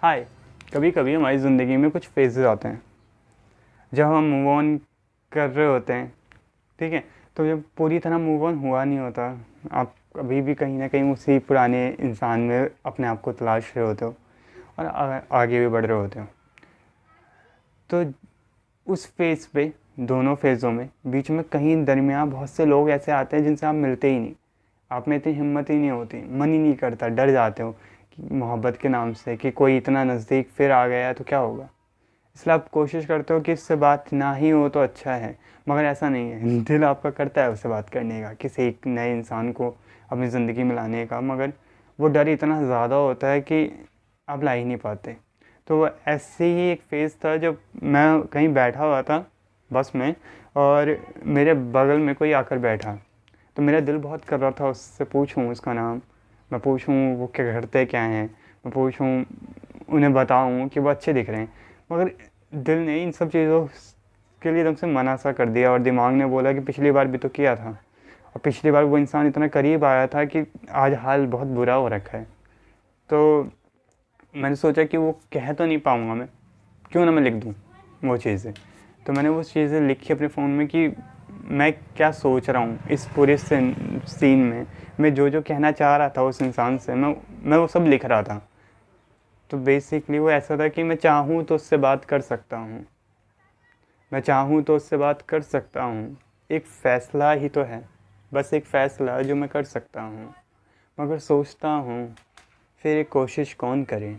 हाय। कभी कभी हमारी ज़िंदगी में कुछ फेजेस आते हैं जब हम मूव ऑन कर रहे होते हैं, ठीक है। तो जब पूरी तरह मूव ऑन हुआ नहीं होता, आप अभी भी कहीं ना कहीं उसी पुराने इंसान में अपने आप को तलाश रहे होते हो और आगे भी बढ़ रहे होते हो। तो उस फेज़ पे, दोनों फेज़ों में बीच में कहीं दरमियान बहुत से लोग ऐसे आते हैं जिनसे आप मिलते ही नहीं। आप में इतनी हिम्मत ही नहीं होती, मन ही नहीं करता, डर जाते हो कि मोहब्बत के नाम से कि कोई इतना नज़दीक फिर आ गया तो क्या होगा। इसलिए आप कोशिश करते हो कि इससे बात ना ही हो तो अच्छा है, मगर ऐसा नहीं है। दिल आपका करता है उससे बात करने का, किसी एक नए इंसान को अपनी ज़िंदगी में लाने का, मगर वो डर इतना ज़्यादा होता है कि आप ला ही नहीं पाते। तो ऐसे ही एक फ़ेज़ था जब मैं कहीं बैठा हुआ था बस में, और मेरे बगल में कोई आकर बैठा। तो मेरा दिल बहुत कर रहा था उससे पूछूं उसका नाम, मैं पूछूं वो क्या करते क्या हैं, मैं पूछूं, उन्हें बताऊं कि वो अच्छे दिख रहे हैं। मगर दिल ने इन सब चीज़ों के लिए एकदम से मना सा कर दिया, और दिमाग ने बोला कि पिछली बार भी तो किया था, और पिछली बार वो इंसान इतना करीब आया था कि आज हाल बहुत बुरा हो रखा है। तो मैंने सोचा कि वो कह तो नहीं पाऊँगा मैं, क्यों ना मैं लिख दूँ वो चीज़ें। तो मैंने वो चीज़ें लिखी अपने फ़ोन में कि मैं क्या सोच रहा हूँ इस पूरे सीन में, मैं जो जो कहना चाह रहा था उस इंसान से, मैं वो सब लिख रहा था। तो बेसिकली वो ऐसा था कि मैं चाहूँ तो उससे बात कर सकता हूँ, मैं चाहूँ तो उससे बात कर सकता हूँ। एक फ़ैसला ही तो है, बस एक फ़ैसला जो मैं कर सकता हूँ। मगर सोचता हूँ फिर एक कोशिश कौन करे।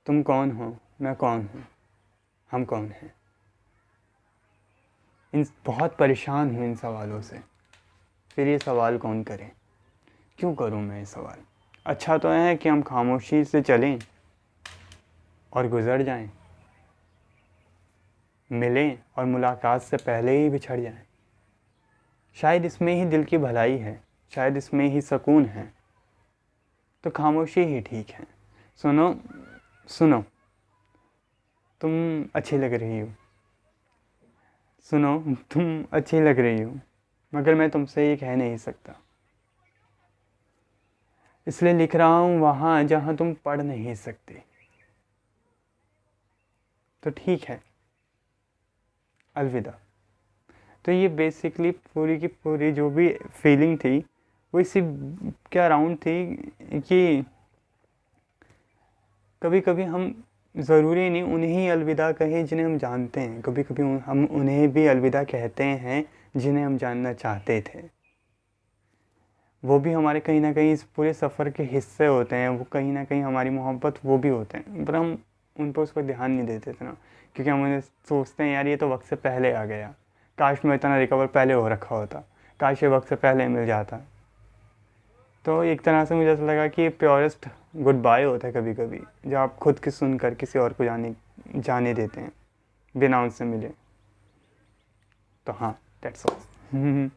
तुम कौन हो, मैं कौन हूँ, हम कौन हैं। इन बहुत परेशान हूँ इन सवालों से। फिर ये सवाल कौन करे, क्यों करूँ मैं ये सवाल। अच्छा तो है कि हम खामोशी से चलें और गुज़र जाएं, मिलें और मुलाकात से पहले ही बिछड़ जाएं। शायद इसमें ही दिल की भलाई है, शायद इसमें ही सुकून है। तो खामोशी ही ठीक है। सुनो सुनो, तुम अच्छी लग रही हो। सुनो, तुम अच्छी लग रही हो, मगर मैं तुमसे ये कह नहीं सकता, इसलिए लिख रहा हूँ वहाँ जहाँ तुम पढ़ नहीं सकते। तो ठीक है, अलविदा। तो ये बेसिकली पूरी की पूरी जो भी फीलिंग थी वो इसी के अराउंड थी कि कभी कभी हम ज़रूरी नहीं उन्हें अलविदा कहें जिन्हें हम जानते हैं, कभी कभी हम उन्हें भी अलविदा कहते हैं जिन्हें हम जानना चाहते थे। वो भी हमारे कहीं ना कहीं इस पूरे सफ़र के हिस्से होते हैं, वो कहीं ना कहीं हमारी मोहब्बत वो भी होते हैं, पर हम उन पर उस पर ध्यान नहीं देते थे ना, क्योंकि हम उन्हें सोचते हैं यार ये तो वक्त से पहले आ गया, काश मैं इतना रिकवर पहले हो रखा होता, काश ये वक्त से पहले मिल जाता। तो एक तरह से मुझे ऐसा लगा कि प्योरेस्ट गुड बाय होता है कभी कभी, जब आप खुद की सुनकर किसी और को जाने देते हैं बिना उनसे मिले। तो हाँ, दैट्स ऑल।